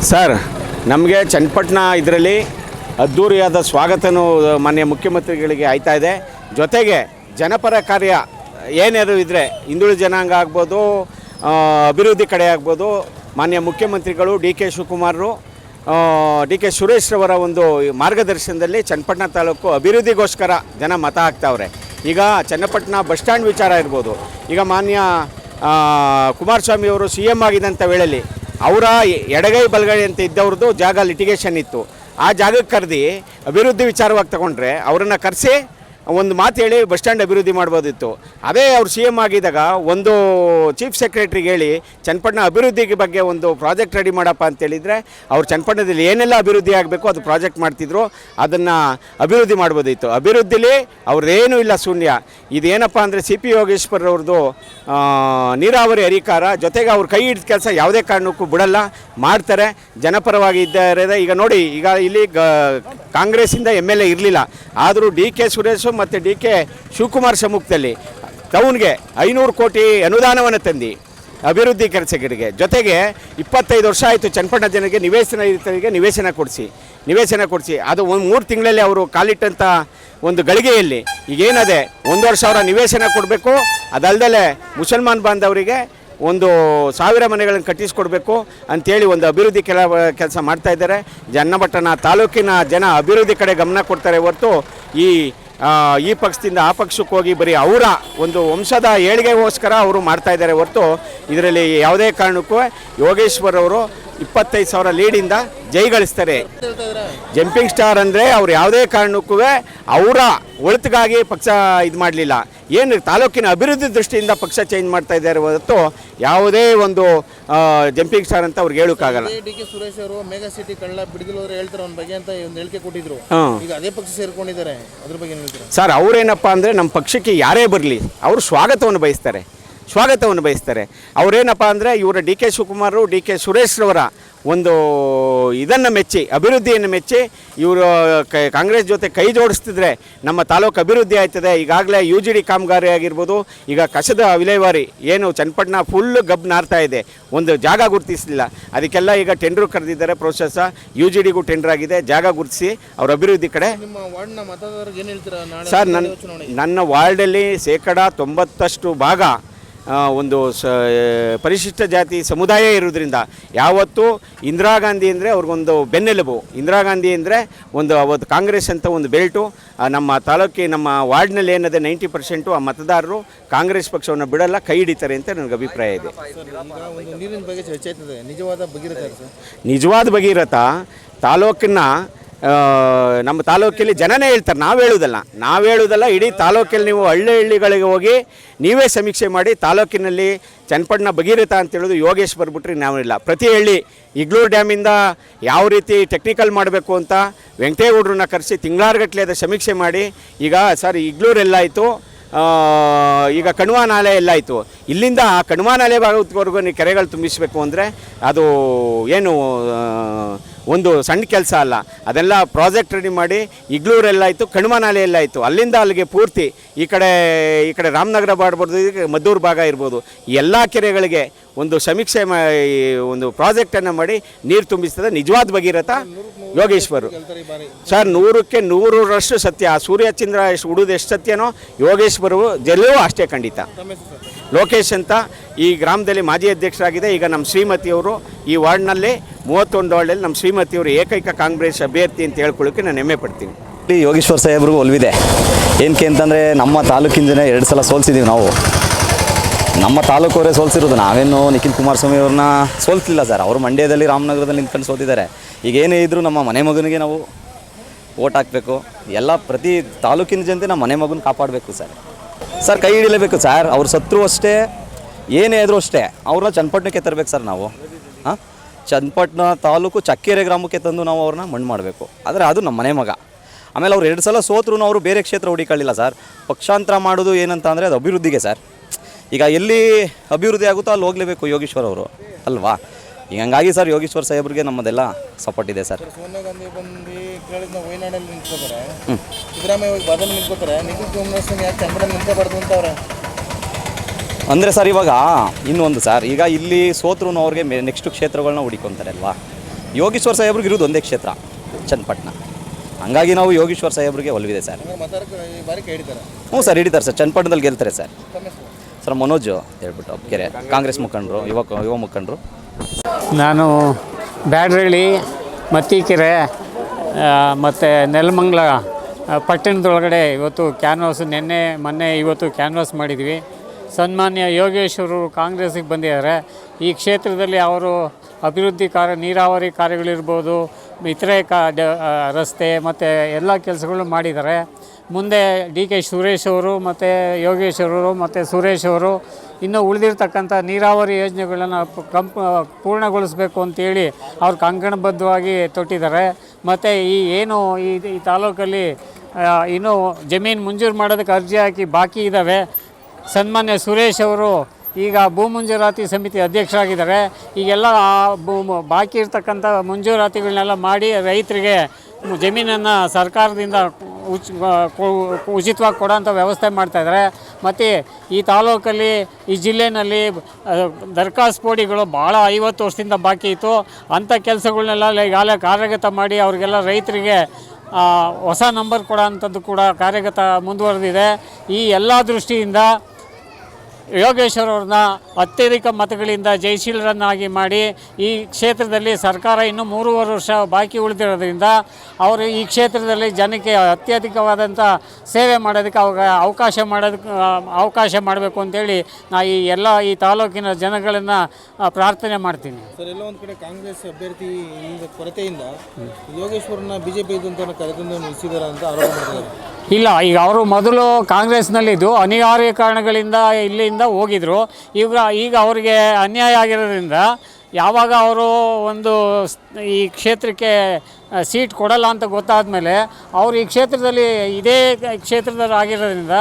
Sir, ನಮಗೆ ಚನ್ನಪಟ್ಟಣ ಇದರಲ್ಲಿ ಅದ್ಧೂರಿಯಾದ ಸ್ವಾಗತನೂ ಮಾನ್ಯ ಮುಖ್ಯಮಂತ್ರಿಗಳಿಗೆ ಆಯ್ತಾ ಇದೆ. ಜೊತೆಗೆ ಜನಪರ ಕಾರ್ಯ ಏನಾದರೂ ಇದ್ದರೆ ಹಿಂದುಳಿದ ಜನಾಂಗ ಆಗ್ಬೋದು, ಅಭಿವೃದ್ಧಿ ಕಡೆ ಆಗ್ಬೋದು, ಮಾನ್ಯ ಮುಖ್ಯಮಂತ್ರಿಗಳು ಡಿ ಕೆ ಶಿವಕುಮಾರರು, ಡಿ ಕೆ ಸುರೇಶ್ ರವರ ಒಂದು ಮಾರ್ಗದರ್ಶನದಲ್ಲಿ ಚನ್ನಪಟ್ಟಣ ತಾಲೂಕು ಅಭಿವೃದ್ಧಿಗೋಸ್ಕರ ಜನ ಮತ ಹಾಕ್ತಾವ್ರೆ. ಈಗ ಚನ್ನಪಟ್ಟಣ ಬಸ್ ಸ್ಟ್ಯಾಂಡ್ ವಿಚಾರ ಇರ್ಬೋದು. ಈಗ ಮಾನ್ಯ ಕುಮಾರಸ್ವಾಮಿ ಅವರು ಸಿ ಎಮ್ ಆಗಿದ್ದಂಥ ವೇಳೆಯಲ್ಲಿ ಅವರ ಎಡಗೈ ಬಲಗೈ ಅಂತ ಇದ್ದವ್ರದ್ದು ಜಾಗ ಲಿಟಿಗೇಷನ್ ಇತ್ತು. ಆ ಜಾಗಕ್ಕೆ ಕರೆದು ಅಭಿವೃದ್ಧಿ ವಿಚಾರವಾಗಿ ತಗೊಂಡ್ರೆ ಅವರನ್ನು ಕರೆಸಿ ಒಂದು ಮಾತು ಹೇಳಿ ಬಸ್ ಸ್ಟ್ಯಾಂಡ್ ಅಭಿವೃದ್ಧಿ ಮಾಡ್ಬೋದಿತ್ತು. ಅದೇ ಅವ್ರು ಸಿ ಎಮ್ ಆಗಿದ್ದಾಗ ಒಂದು ಚೀಫ್ ಸೆಕ್ರೆಟ್ರಿಗೆ ಹೇಳಿ ಚನ್ನಪಟ್ಟಣ ಅಭಿವೃದ್ಧಿ ಬಗ್ಗೆ ಒಂದು ಪ್ರಾಜೆಕ್ಟ್ ರೆಡಿ ಮಾಡಪ್ಪ ಅಂತೇಳಿದರೆ ಅವ್ರು ಚನ್ನಪಟ್ಟಣದಲ್ಲಿ ಏನೆಲ್ಲ ಅಭಿವೃದ್ಧಿ ಆಗಬೇಕು ಅದು ಪ್ರಾಜೆಕ್ಟ್ ಮಾಡ್ತಿದ್ರು, ಅದನ್ನು ಅಭಿವೃದ್ಧಿ ಮಾಡ್ಬೋದಿತ್ತು. ಅಭಿವೃದ್ಧಿಲಿ ಅವ್ರದ್ದೇನೂ ಇಲ್ಲ, ಶೂನ್ಯ. ಇದೇನಪ್ಪ ಅಂದರೆ ಸಿ ಪಿ ಯೋಗೇಶ್ವರ್ ಅವ್ರದ್ದು ನೀರಾವರಿ ಅಧಿಕಾರ, ಜೊತೆಗೆ ಅವ್ರು ಕೈ ಹಿಡಿದ ಕೆಲಸ ಯಾವುದೇ ಕಾರಣಕ್ಕೂ ಬಿಡಲ್ಲ, ಮಾಡ್ತಾರೆ, ಜನಪರವಾಗಿ ಇದ್ದಾರೆ. ಈಗ ನೋಡಿ, ಈಗ ಇಲ್ಲಿ ಕಾಂಗ್ರೆಸ್ಸಿಂದ ಎಮ್ ಎಲ್ ಎ ಇರಲಿಲ್ಲ, ಆದರೂ ಡಿ ಕೆ ಸುರೇಶ್ ಮತ್ತು ಡಿ ಕೆ ಶಿವಕುಮಾರ್ ಸಮ್ಮುಖದಲ್ಲಿ ಟೌನ್ಗೆ 500 ಕೋಟಿ ಅನುದಾನವನ್ನು ತಂದು ಅಭಿವೃದ್ಧಿ ಕೆಲಸಗಳಿಗೆ, ಜೊತೆಗೆ 25 ವರ್ಷ ಆಯಿತು ಚನ್ನಪಟ್ಟಣ ಜನರಿಗೆ ನಿವೇಶನ ಕೊಡಿಸಿ ಅದು 3 ತಿಂಗಳಲ್ಲಿ ಅವರು ಕಾಲಿಟ್ಟಂಥ ಒಂದು ಗಳಿಗೆಯಲ್ಲಿ ಈಗೇನದೆ 1,000 ನಿವೇಶನ ಕೊಡಬೇಕು. ಅದಲ್ಲದೆ ಮುಸಲ್ಮಾನ್ ಬಾಂಧವರಿಗೆ 1,000 ಮನೆಗಳನ್ನು ಕಟ್ಟಿಸ್ಕೊಡ್ಬೇಕು ಅಂಥೇಳಿ ಒಂದು ಅಭಿವೃದ್ಧಿ ಕೆಲಸ ಮಾಡ್ತಾಯಿದ್ದಾರೆ. ಚನ್ನಪಟ್ಟಣ ತಾಲೂಕಿನ ಜನ ಅಭಿವೃದ್ಧಿ ಕಡೆ ಗಮನ ಕೊಡ್ತಾರೆ ಹೊರತು ಈ ಪಕ್ಷದಿಂದ ಆ ಪಕ್ಷಕ್ಕೆ ಹೋಗಿ ಬರೀ ಅವರ ಒಂದು ವಂಶದ ಏಳಿಗೆಗೋಸ್ಕರ ಅವರು ಮಾಡ್ತಾಯಿದ್ದಾರೆ ಹೊರತು ಇದರಲ್ಲಿ ಯಾವುದೇ ಕಾರಣಕ್ಕೂ ಯೋಗೇಶ್ವರ್ ಅವರು 25,000 ಲೀಡಿಂದ ಜೈಗಳಿಸ್ತಾರೆ. ಜಂಪಿಂಗ್ ಸ್ಟಾರ್ ಅಂದರೆ ಅವ್ರು ಯಾವುದೇ ಕಾರಣಕ್ಕೂ ಅವರ ಒಳಿತಿಗಾಗಿ ಪಕ್ಷ ಇದು ಮಾಡಲಿಲ್ಲ, ಏನು ತಾಲೂಕಿನ ಅಭಿವೃದ್ಧಿ ದೃಷ್ಟಿಯಿಂದ ಪಕ್ಷ ಚೇಂಜ್ ಮಾಡ್ತಾ ಇದ್ದಾರೆ ಹೊರತು ಯಾವುದೇ ಒಂದು ಜಂಪಿಂಗ್ ಸ್ಟಾರ್ ಅಂತ ಅವ್ರಿಗೆ ಹೇಳೋಕ್ಕಾಗಲ್ಲ. ಡಿ ಕೆ ಸುರೇಶ್ ಅವರು ಮೆಗಾ ಸಿಟಿ ಕಳ್ಳ ಬಿಡಿದಿಲ್ಲೋರು ಹೇಳ್ತಾರೆ ಅವ್ನ ಬಗ್ಗೆ ಅಂತ ಒಂದು ಹೇಳಿಕೆ ಕೊಟ್ಟಿದ್ರು. ಈಗ ಅದೇ ಪಕ್ಷ ಸೇರ್ಕೊಂಡಿದ್ದಾರೆ, ಅದ್ರ ಬಗ್ಗೆ ಹೇಳ್ತಾರೆ ಸರ್. ಅವ್ರೇನಪ್ಪ ಅಂದರೆ ನಮ್ಮ ಪಕ್ಷಕ್ಕೆ ಯಾರೇ ಬರಲಿ ಅವರು ಸ್ವಾಗತವನ್ನು ಬಯಸ್ತಾರೆ. ಅವರೇನಪ್ಪ ಅಂದರೆ ಇವರ D K Shivakumar, D K Suresh ರವರ ಒಂದು ಇದನ್ನು ಮೆಚ್ಚಿ, ಅಭಿವೃದ್ಧಿಯನ್ನು ಮೆಚ್ಚಿ ಇವರು ಕಾಂಗ್ರೆಸ್ ಜೊತೆ ಕೈ ಜೋಡಿಸ್ತಿದ್ರೆ ನಮ್ಮ ತಾಲೂಕು ಅಭಿವೃದ್ಧಿ ಆಯ್ತದೆ. ಈಗಾಗಲೇ UGD ಕಾಮಗಾರಿ ಆಗಿರ್ಬೋದು, ಈಗ ಕಸದ ವಿಲೇವಾರಿ ಏನು ಚನ್ನಪಟ್ಟಣ ಫುಲ್ ಗಬ್ ನಾರ್ತಾ ಇದೆ, ಒಂದು ಜಾಗ ಗುರುತಿಸಲಿಲ್ಲ, ಅದಕ್ಕೆಲ್ಲ ಈಗ ಟೆಂಡ್ರು ಕರೆದಿದ್ದಾರೆ. ಪ್ರೋಸೆಸ್ UGDಗೂ ಟೆಂಡರ್ ಆಗಿದೆ, ಜಾಗ ಗುರುತಿಸಿ ಅವ್ರ ಅಭಿವೃದ್ಧಿ ಕಡೆ. ಸರ್, ನನ್ನ ವಾರ್ಡಲ್ಲಿ 90% ಭಾಗ ಒಂದು ಪರಿಶಿಷ್ಟ ಜಾತಿ ಸಮುದಾಯ ಇರೋದ್ರಿಂದ ಯಾವತ್ತೂ ಇಂದಿರಾ ಗಾಂಧಿ ಅಂದರೆ ಅವ್ರಿಗೊಂದು ಬೆನ್ನೆಲುಬು. ಇಂದಿರಾ ಗಾಂಧಿ ಅಂದರೆ ಅವತ್ತು ಕಾಂಗ್ರೆಸ್ ಅಂತ ಒಂದು ಬೆಲ್ಟು. ನಮ್ಮ ನಮ್ಮ ವಾರ್ಡ್ನಲ್ಲಿ ಏನಿದೆ 90% ಆ ಮತದಾರರು ಕಾಂಗ್ರೆಸ್ ಪಕ್ಷವನ್ನು ಬಿಡಲ್ಲ, ಕೈ ಹಿಡಿತಾರೆ ಅಂತ ನನಗೆ ಅಭಿಪ್ರಾಯ ಇದೆ. ನೀರಿನ ಬಗ್ಗೆ ಚರ್ಚೆ ಆಗ್ತದೆ, ನಿಜವಾದ ಭಗೀರಥ ತಾಲೂಕಿನ ನಮ್ಮ ತಾಲೂಕಲ್ಲಿ ಜನನೇ ಹೇಳ್ತಾರೆ, ನಾವು ಹೇಳೋದಲ್ಲ. ಇಡೀ ತಾಲೂಕಲ್ಲಿ ನೀವು ಹಳ್ಳಿಗಳಿಗೆ ಹೋಗಿ ನೀವೇ ಸಮೀಕ್ಷೆ ಮಾಡಿ, ತಾಲೂಕಿನಲ್ಲಿ ಚನ್ನಪಟ್ಟಣ ಭಗೀರಥ ಅಂತ ಹೇಳೋದು ಯೋಗೇಶ್ ಬರ್ಬಿಟ್ರೆ ನಾವಿಲ್ಲ. ಪ್ರತಿ ಹಳ್ಳಿ ಇಗ್ಲೂರು ಡ್ಯಾಮಿಂದ ಯಾವ ರೀತಿ ಟೆಕ್ನಿಕಲ್ ಮಾಡಬೇಕು ಅಂತ ವೆಂಕಟೇಗೌಡರನ್ನ ಕರೆಸಿ ತಿಂಗಳಾರುಗಟ್ಟಲೆ ಅದು ಸಮೀಕ್ಷೆ ಮಾಡಿ, ಈಗ ಸರ್ ಇಗ್ಲೂರೆಲ್ಲಾಯಿತು, ಈಗ ಕಣ್ವಾ ನಾಲೆ ಎಲ್ಲಾಯಿತು, ಇಲ್ಲಿಂದ ಆ ಕಣ್ವಾ ನಾಲೆ ಭಾಗವರೆಗೂ ನೀವು ಕೆರೆಗಳು ತುಂಬಿಸಬೇಕು ಅಂದರೆ ಅದು ಏನು ಒಂದು ಸಣ್ಣ ಕೆಲಸ ಅಲ್ಲ. ಅದೆಲ್ಲ ಪ್ರಾಜೆಕ್ಟ್ ರೆಡಿ ಮಾಡಿ ಇಗ್ಲೂರೆಲ್ಲಾಯಿತು, ಕಣ್ವಾ ನಾಲೆ ಎಲ್ಲಾಯಿತು, ಅಲ್ಲಿಂದ ಅಲ್ಲಿಗೆ ಪೂರ್ತಿ ಈ ಕಡೆ ರಾಮನಗರ ಮಾಡ್ಬೋದು, ಮದ್ದೂರು ಭಾಗ ಇರ್ಬೋದು, ಎಲ್ಲ ಕೆರೆಗಳಿಗೆ ಒಂದು ಸಮೀಕ್ಷೆ ಒಂದು ಪ್ರಾಜೆಕ್ಟನ್ನು ಮಾಡಿ ನೀರು ತುಂಬಿಸ್ತದೆ. ನಿಜವಾದ ಭಗೀರಥ ಯೋಗೇಶ್ವರು ಸರ್. 100ಕ್ಕೆ 100ರಷ್ಟು ಸತ್ಯ. ಸೂರ್ಯಚಂದ್ರ ಎಷ್ಟು ಉಡೋದು ಎಷ್ಟು ಸತ್ಯನೋ ಯೋಗೇಶ್ವರು ಗೆಲ್ಲುವ ಅಷ್ಟೇ ಖಂಡಿತ. ಲೋಕೇಶ್ ಅಂತ ಈ ಗ್ರಾಮದಲ್ಲಿ ಮಾಜಿ ಅಧ್ಯಕ್ಷರಾಗಿದೆ. ಈಗ ನಮ್ಮ ಶ್ರೀಮತಿಯವರು ಈ ವಾರ್ಡ್ನಲ್ಲಿ 31 ವಾರ್ಡಲ್ಲಿ ನಮ್ಮ ಶ್ರೀಮತಿಯವರು ಏಕೈಕ ಕಾಂಗ್ರೆಸ್ ಅಭ್ಯರ್ಥಿ ಅಂತ ಹೇಳ್ಕೊಳ್ಳೋಕ್ಕೆ ನಾನು ಹೆಮ್ಮೆ ಪಡ್ತೀನಿ. ಯೋಗೇಶ್ವರ್ ಸಾಹೇಬ್ರಿಗೂ ಒಲ್ವಿದೆ. ಏನಕ್ಕೆ ಅಂತಂದರೆ ನಮ್ಮ ತಾಲೂಕಿನ ಜನ 2 ಸಲ ಸೋಲ್ಸಿದ್ದೀವಿ ನಾವು. ನಮ್ಮ ತಾಲೂಕವರೇ ಸೋಲ್ಸಿರೋದು, ನಾವೇನು ನಿಖಿಲ್ ಕುಮಾರಸ್ವಾಮಿ ಅವ್ರನ್ನ ಸೋಲ್ಸಿಲ್ಲ ಸರ್. ಅವರು ಮಂಡ್ಯದಲ್ಲಿ ರಾಮನಗರದಲ್ಲಿ ನಿಂತ್ಕೊಂಡು ಸೋತಿದ್ದಾರೆ. ಈಗ ಏನೇ ಇದ್ದರೂ ನಮ್ಮ ಮನೆ ಮಗನಿಗೆ ನಾವು ಓಟ್ ಹಾಕಬೇಕು. ಎಲ್ಲ ಪ್ರತಿ ತಾಲೂಕಿನ ಜನತೆ ನಮ್ಮ ಮನೆ ಮಗನ ಕಾಪಾಡಬೇಕು ಸರ್. ಕೈ ಹಿಡಿಲೇಬೇಕು ಸರ್. ಅವ್ರು ಸತ್ರು ಅಷ್ಟೇ, ಏನೇ ಇದ್ರೂ ಅಷ್ಟೇ ಅವ್ರನ್ನ ಚನ್ನಪಟ್ಟಣಕ್ಕೆ ತರಬೇಕು ಸರ್ ನಾವು. ಚನ್ನಪಟ್ಟಣ ತಾಲೂಕು ಚಕ್ಕೆರೆ ಗ್ರಾಮಕ್ಕೆ ತಂದು ನಾವು ಅವ್ರನ್ನ ಮಣ್ಣು ಮಾಡಬೇಕು. ಆದರೆ ಅದು ನಮ್ಮ ಮನೆ ಮಗ. ಆಮೇಲೆ ಅವ್ರು 2 ಸಲ ಸೋತ್ರೂ ಅವರು ಬೇರೆ ಕ್ಷೇತ್ರ ಹುಡುಕೊಳ್ಳಿಲ್ಲ ಸರ್. ಪಕ್ಷಾಂತರ ಮಾಡೋದು ಏನಂತ ಅಂದರೆ ಅದು ಅಭಿವೃದ್ಧಿಗೆ ಸರ್. ಈಗ ಎಲ್ಲಿ ಅಭಿವೃದ್ಧಿ ಆಗುತ್ತೋ ಅಲ್ಲಿ ಹೋಗಲೇಬೇಕು ಯೋಗೇಶ್ವರ್ ಅವರು ಅಲ್ವಾ. ಈಗ ಹಂಗಾಗಿ ಸರ್ ಯೋಗೇಶ್ವರ್ ಸಾಹೇಬ್ರಿಗೆ ನಮ್ಮದೆಲ್ಲ ಸಪೋರ್ಟ್ ಇದೆ ಸರ್. ಸೋನಿಯಾ ಗಾಂಧಿ ಬಂದು ಕೇಳಿದ್ನ ವಯನಾಡಲ್ಲಿ ನಿಂತ್ಕೋತಾರೆ, ಸಿದ್ದರಾಮಯ್ಯ ಹೋಗಿ ಬಾದಲ್ಲಿ ನಿಂತ್ಕೋತಾರೆ, ನಿಖಿಲ್ ಕುಮಾರಸ್ವಾಮಿ ಯಾಕೆ ಚನ್ನಪಟ್ಟಣ ನಿಂತ್ಕೋಬಾರ್ದು ಅಂತವ್ರೆ. ಅಂದರೆ ಸರ್ ಇವಾಗ ಇನ್ನೊಂದು ಸರ್, ಈಗ ಇಲ್ಲಿ ಸೋತ್ರೂ ಅವ್ರಿಗೆ ನೆಕ್ಸ್ಟ್ ಕ್ಷೇತ್ರಗಳನ್ನ ಹುಡುಕೊಂತಾರೆ ಅಲ್ವಾ. ಯೋಗೇಶ್ವರ್ ಸಾಹೇಬ್ರಿಗೆ ಇರೋದು ಒಂದೇ ಕ್ಷೇತ್ರ ಚನ್ನಪಟ್ಟಣ. ಹಂಗಾಗಿ ನಾವು ಯೋಗೇಶ್ವರ್ ಸಾಹೇಬ್ರಿಗೆ ಒಲವಿದೆ ಸರ್. ಹಂಗಾರೆ ಮತದಾರರು ಈ ಬಾರಿ ಕೈ ಹಿಡಿತಾರೆ. ಹ್ಞೂ ಸರ್, ಹಿಡಿತಾರೆ ಸರ್. ಚನ್ನಪಟ್ಟಣದಲ್ಲಿ ಗೆಲ್ತಾರೆ ಸರ್. ತಮ್ಮ ಹೆಸರು? ಸರ್ ಮನೋಜ್ ಹೇಳ್ಬಿಟ್ಟು ಕೆರೆ ಕಾಂಗ್ರೆಸ್ ಮುಖಂಡರು, ಯುವ ಮುಖಂಡರು. ನಾನು ಬ್ಯಾಡ್ರಳ್ಳಿ, ಮತ್ತಿಕೆರೆ ಮತ್ತು ನೆಲಮಂಗಲ ಪಟ್ಟಣದೊಳಗಡೆ ಇವತ್ತು ಕ್ಯಾನ್ವಾಸ್ ಮೊನ್ನೆ ಇವತ್ತು ಕ್ಯಾನ್ವಾಸ್ ಮಾಡಿದ್ವಿ. ಸನ್ಮಾನ್ಯ ಯೋಗೇಶ್ವರು ಕಾಂಗ್ರೆಸ್ಸಿಗೆ ಬಂದಿದ್ದಾರೆ. ಈ ಕ್ಷೇತ್ರದಲ್ಲಿ ಅವರು ಅಭಿವೃದ್ಧಿ ನೀರಾವರಿ ಕಾರ್ಯಗಳಿರ್ಬೋದು, ಇತರೆ ರಸ್ತೆ ಮತ್ತು ಎಲ್ಲ ಕೆಲಸಗಳು ಮಾಡಿದ್ದಾರೆ. ಮುಂದೆ DK ಸುರೇಶ್ ಅವರು ಮತ್ತು ಯೋಗೇಶ್ ಅವರು ಮತ್ತು ಸುರೇಶ್ ಅವರು ಇನ್ನೂ ಉಳಿದಿರ್ತಕ್ಕಂಥ ನೀರಾವರಿ ಯೋಜನೆಗಳನ್ನು ಪೂರ್ಣಗೊಳಿಸಬೇಕು ಅಂತೇಳಿ ಅವ್ರು ಕಂಕಣಬದ್ಧವಾಗಿ ತೊಟ್ಟಿದ್ದಾರೆ. ಮತ್ತು ಈ ತಾಲೂಕಲ್ಲಿ ಇನ್ನೂ ಜಮೀನು ಮಂಜೂರು ಮಾಡೋದಕ್ಕೆ ಅರ್ಜಿ ಹಾಕಿ ಬಾಕಿ ಇದ್ದಾವೆ. ಸನ್ಮಾನ್ಯ ಸುರೇಶ್ ಅವರು ಈಗ ಭೂ ಮಂಜೂರಾತಿ ಸಮಿತಿ ಅಧ್ಯಕ್ಷರಾಗಿದ್ದಾರೆ. ಈಗೆಲ್ಲ ಬಾಕಿ ಇರ್ತಕ್ಕಂಥ ಮಂಜೂರಾತಿಗಳನ್ನೆಲ್ಲ ಮಾಡಿ ರೈತರಿಗೆ ಜಮೀನನ್ನು ಸರ್ಕಾರದಿಂದ ಉಚಿತವಾಗಿ ಕೊಡೋಂಥ ವ್ಯವಸ್ಥೆ ಮಾಡ್ತಾಯಿದ್ದಾರೆ. ಮತ್ತು ಈ ತಾಲೂಕಲ್ಲಿ, ಈ ಜಿಲ್ಲೆಯಲ್ಲಿ ದರ್ಖಾಸ್ತು ಪೋಡಿಗಳು ಭಾಳ 50 ವರ್ಷದಿಂದ ಬಾಕಿ ಇತ್ತು. ಅಂಥ ಕೆಲಸಗಳನ್ನೆಲ್ಲ ಈಗಾಗಲೇ ಕಾರ್ಯಗತ ಮಾಡಿ ಅವರಿಗೆಲ್ಲ ರೈತರಿಗೆ ಹೊಸ ನಂಬರ್ ಕೊಡೋ ಅಂಥದ್ದು ಕೂಡ ಕಾರ್ಯಗತ ಮುಂದುವರೆದಿದೆ. ಈ ಎಲ್ಲ ದೃಷ್ಟಿಯಿಂದ ಯೋಗೇಶ್ವರ್ ಅವ್ರನ್ನ ಅತ್ಯಧಿಕ ಮತಗಳಿಂದ ಜಯಶೀಲರನ್ನಾಗಿ ಮಾಡಿ ಈ ಕ್ಷೇತ್ರದಲ್ಲಿ ಸರ್ಕಾರ ಇನ್ನೂ 3.5 ವರ್ಷ ಬಾಕಿ ಉಳಿದಿರೋದ್ರಿಂದ ಅವರು ಈ ಕ್ಷೇತ್ರದಲ್ಲಿ ಜನಕ್ಕೆ ಅತ್ಯಧಿಕವಾದಂಥ ಸೇವೆ ಮಾಡೋದಕ್ಕೆ ಅವಕಾಶ ಮಾಡಬೇಕು ಅಂತೇಳಿ ಈ ತಾಲೂಕಿನ ಜನಗಳನ್ನು ಪ್ರಾರ್ಥನೆ ಮಾಡ್ತೀನಿ. ಸರ್, ಎಲ್ಲ ಒಂದು ಕಡೆ ಕಾಂಗ್ರೆಸ್ ಅಭ್ಯರ್ಥಿ ಕೊರತೆಯಿಂದ ಯೋಗೇಶ್ವರನ್ನ BJP ಅಂತ ಕರೆತಂದು ನಿಲ್ಲಿಸಿದ್ದಾರೆ ಅಂತ ಆರೋಪ ಮಾಡಿದ್ದಾರೆ. ಇಲ್ಲ, ಈಗ ಅವರು ಮೊದಲು ಕಾಂಗ್ರೆಸ್ನಲ್ಲಿದ್ದು ಅನಿವಾರ್ಯ ಕಾರಣಗಳಿಂದ ಇಲ್ಲಿಂದ ಹೋಗಿದ್ರು. ಈಗ ಅವರಿಗೆ ಅನ್ಯಾಯ ಆಗಿರೋದ್ರಿಂದ ಯಾವಾಗ ಅವರು ಈ ಕ್ಷೇತ್ರಕ್ಕೆ ಸೀಟ್ ಕೊಡಲ್ಲ ಅಂತ ಗೊತ್ತಾದ ಮೇಲೆ ಅವರು ಇದೇ ಕ್ಷೇತ್ರದಲ್ಲಿ ಆಗಿರೋದ್ರಿಂದ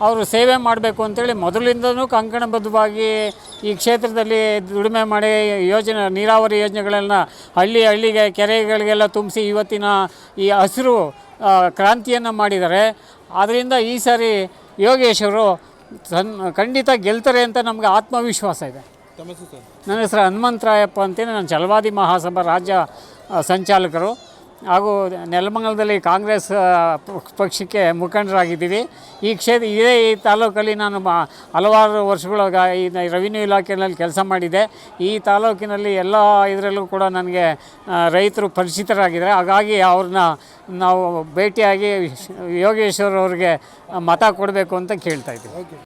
ಅವರು ಸೇವೆ ಮಾಡಬೇಕು ಅಂತೇಳಿ ಮೊದಲಿಂದನೂ ಕಂಕಣಬದ್ಧವಾಗಿ ಈ ಕ್ಷೇತ್ರದಲ್ಲಿ ದುಡಿಮೆ ಮಾಡಿ ನೀರಾವರಿ ಯೋಜನೆಗಳನ್ನು ಹಳ್ಳಿಗೆ ಕೆರೆಗಳಿಗೆಲ್ಲ ತುಂಬಿಸಿ ಇವತ್ತಿನ ಈ ಹಸಿರು ಕ್ರಾಂತಿಯನ್ನು ಮಾಡಿದ್ದಾರೆ. ಆದ್ದರಿಂದ ಈ ಸಾರಿ ಯೋಗೇಶ್ವರು ಖಂಡಿತ ಗೆಲ್ತಾರೆ ಅಂತ ನಮಗೆ ಆತ್ಮವಿಶ್ವಾಸ ಇದೆ. ನನ್ನ ಹೆಸರು ಹನುಮಂತರಾಯಪ್ಪ ಅಂತೇಳಿ, ನಾನು ಛಲವಾದಿ ಮಹಾಸಭಾ ರಾಜ್ಯ ಸಂಚಾಲಕರು ಹಾಗೂ ನೆಲಮಂಗಲದಲ್ಲಿ ಕಾಂಗ್ರೆಸ್ ಪಕ್ಷಕ್ಕೆ ಮುಖಂಡರಾಗಿದ್ದೀವಿ. ಈ ತಾಲೂಕಲ್ಲಿ ನಾನು ಹಲವಾರು ವರ್ಷಗಳು ಈ ರೆವಿನ್ಯೂ ಇಲಾಖೆಯಲ್ಲಿ ಕೆಲಸ ಮಾಡಿದ್ದೆ. ಈ ತಾಲೂಕಿನಲ್ಲಿ ಎಲ್ಲ ಇದರಲ್ಲೂ ಕೂಡ ನನಗೆ ರೈತರು ಪರಿಚಿತರಾಗಿದ್ದಾರೆ. ಹಾಗಾಗಿ ಅವ್ರನ್ನ ನಾವು ಭೇಟಿಯಾಗಿ ಯೋಗೇಶ್ವರ್ ಅವ್ರಿಗೆ ಮತ ಕೊಡಬೇಕು ಅಂತ ಕೇಳ್ತಾಯಿದ್ದೀವಿ.